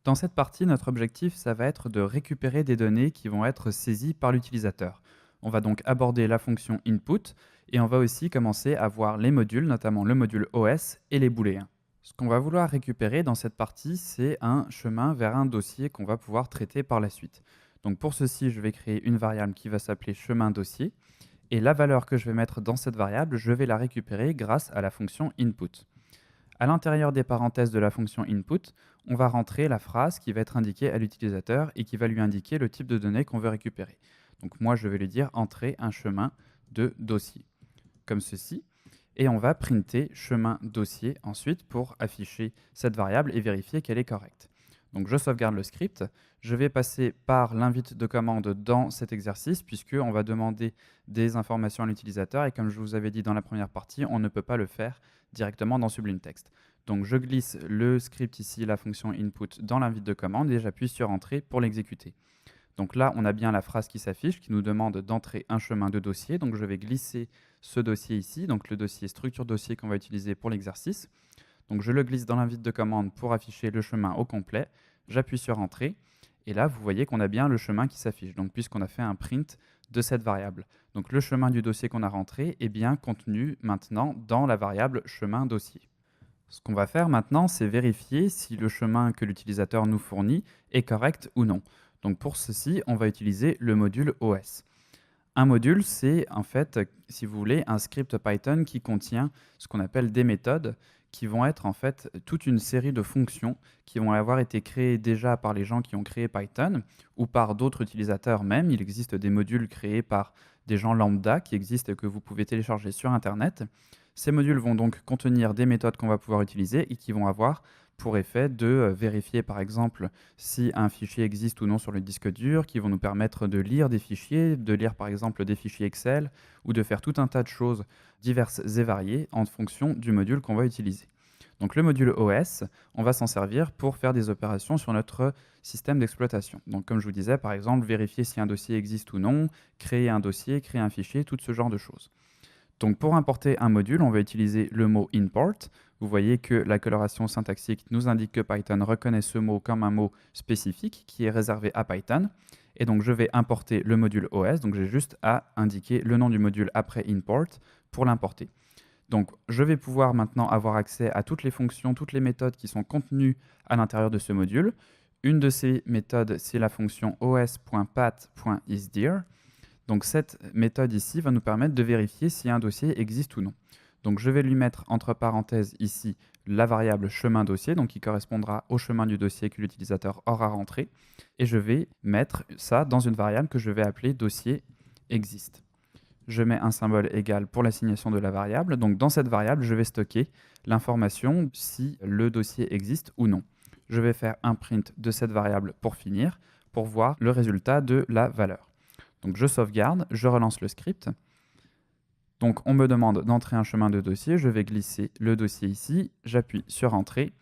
Dans cette partie, notre objectif, ça va être de récupérer des données qui vont être saisies par l'utilisateur. On va donc aborder la fonction input et on va aussi commencer à voir les modules, notamment le module OS et les booléens. Ce qu'on va vouloir récupérer dans cette partie, c'est un chemin vers un dossier qu'on va pouvoir traiter par la suite. Donc pour ceci, je vais créer une variable qui va s'appeler chemin dossier et la valeur que je vais mettre dans cette variable, je vais la récupérer grâce à la fonction input. À l'intérieur des parenthèses de la fonction input, on va rentrer la phrase qui va être indiquée à l'utilisateur et qui va lui indiquer le type de données qu'on veut récupérer. Donc moi, je vais lui dire entrer un chemin de dossier, comme ceci. Et on va printer chemin dossier ensuite pour afficher cette variable et vérifier qu'elle est correcte. Donc je sauvegarde le script. Je vais passer par l'invite de commande dans cet exercice puisqu'on va demander des informations à l'utilisateur et comme je vous avais dit dans la première partie, on ne peut pas le faire directement dans Sublime Text. Donc je glisse le script ici, la fonction input, dans l'invite de commande et j'appuie sur entrée pour l'exécuter. Donc là, on a bien la phrase qui s'affiche, qui nous demande d'entrer un chemin de dossier. Donc je vais glisser ce dossier ici, donc le dossier structure dossier qu'on va utiliser pour l'exercice. Donc je le glisse dans l'invite de commande pour afficher le chemin au complet. J'appuie sur entrée. Et là, vous voyez qu'on a bien le chemin qui s'affiche, donc puisqu'on a fait un print de cette variable. Donc le chemin du dossier qu'on a rentré est bien contenu maintenant dans la variable chemin dossier. Ce qu'on va faire maintenant, c'est vérifier si le chemin que l'utilisateur nous fournit est correct ou non. Donc pour ceci, on va utiliser le module OS. Un module, c'est en fait, si vous voulez, un script Python qui contient ce qu'on appelle des méthodes qui vont être en fait toute une série de fonctions qui vont avoir été créées déjà par les gens qui ont créé Python ou par d'autres utilisateurs même. Il existe des modules créés par des gens lambda qui existent et que vous pouvez télécharger sur Internet. Ces modules vont donc contenir des méthodes qu'on va pouvoir utiliser et qui vont avoir pour effet de vérifier par exemple si un fichier existe ou non sur le disque dur, qui vont nous permettre de lire des fichiers, de lire par exemple des fichiers Excel ou de faire tout un tas de choses diverses et variées en fonction du module qu'on va utiliser. Donc le module OS, on va s'en servir pour faire des opérations sur notre système d'exploitation. Donc comme je vous disais, par exemple, vérifier si un dossier existe ou non, créer un dossier, créer un fichier, tout ce genre de choses. Donc pour importer un module, on va utiliser le mot import. Vous voyez que la coloration syntaxique nous indique que Python reconnaît ce mot comme un mot spécifique qui est réservé à Python. Et donc je vais importer le module OS, donc j'ai juste à indiquer le nom du module après import pour l'importer. Donc je vais pouvoir maintenant avoir accès à toutes les fonctions, toutes les méthodes qui sont contenues à l'intérieur de ce module. Une de ces méthodes, c'est la fonction os.path.isDear. Donc cette méthode ici va nous permettre de vérifier si un dossier existe ou non. Donc je vais lui mettre entre parenthèses ici la variable chemin dossier, donc qui correspondra au chemin du dossier que l'utilisateur aura rentré. Et je vais mettre ça dans une variable que je vais appeler dossier existe. Je mets un symbole égal pour l'assignation de la variable. Donc dans cette variable, je vais stocker l'information si le dossier existe ou non. Je vais faire un print de cette variable pour finir, pour voir le résultat de la valeur. Donc je sauvegarde, je relance le script. Donc on me demande d'entrer un chemin de dossier, je vais glisser le dossier ici, j'appuie sur entrée,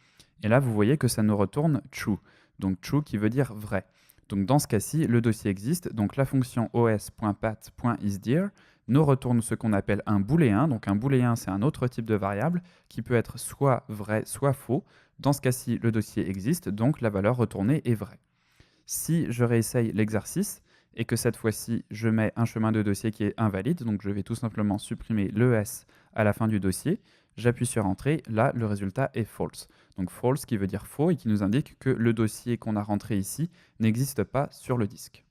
et là vous voyez que ça nous retourne true. Donc true qui veut dire vrai. Donc dans ce cas-ci, le dossier existe, donc la fonction os.path.isDear nous retourne ce qu'on appelle un booléen. Donc un booléen, c'est un autre type de variable qui peut être soit vrai, soit faux. Dans ce cas-ci, le dossier existe, donc la valeur retournée est vraie. Si je réessaye l'exercice, et que cette fois-ci, je mets un chemin de dossier qui est invalide, donc je vais tout simplement supprimer le S à la fin du dossier, j'appuie sur Entrée, là, le résultat est false. Donc false qui veut dire faux et qui nous indique que le dossier qu'on a rentré ici n'existe pas sur le disque.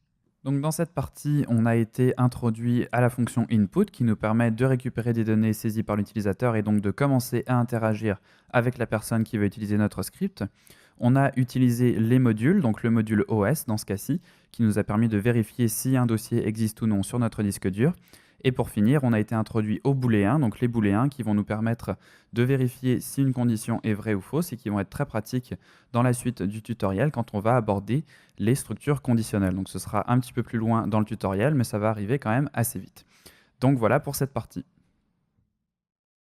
Donc dans cette partie, on a été introduit à la fonction input qui nous permet de récupérer des données saisies par l'utilisateur et donc de commencer à interagir avec la personne qui va utiliser notre script. On a utilisé les modules, donc le module OS dans ce cas-ci, qui nous a permis de vérifier si un dossier existe ou non sur notre disque dur. Et pour finir, on a été introduit aux booléens, donc les booléens qui vont nous permettre de vérifier si une condition est vraie ou fausse et qui vont être très pratiques dans la suite du tutoriel quand on va aborder les structures conditionnelles. Donc ce sera un petit peu plus loin dans le tutoriel, mais ça va arriver quand même assez vite. Donc voilà pour cette partie.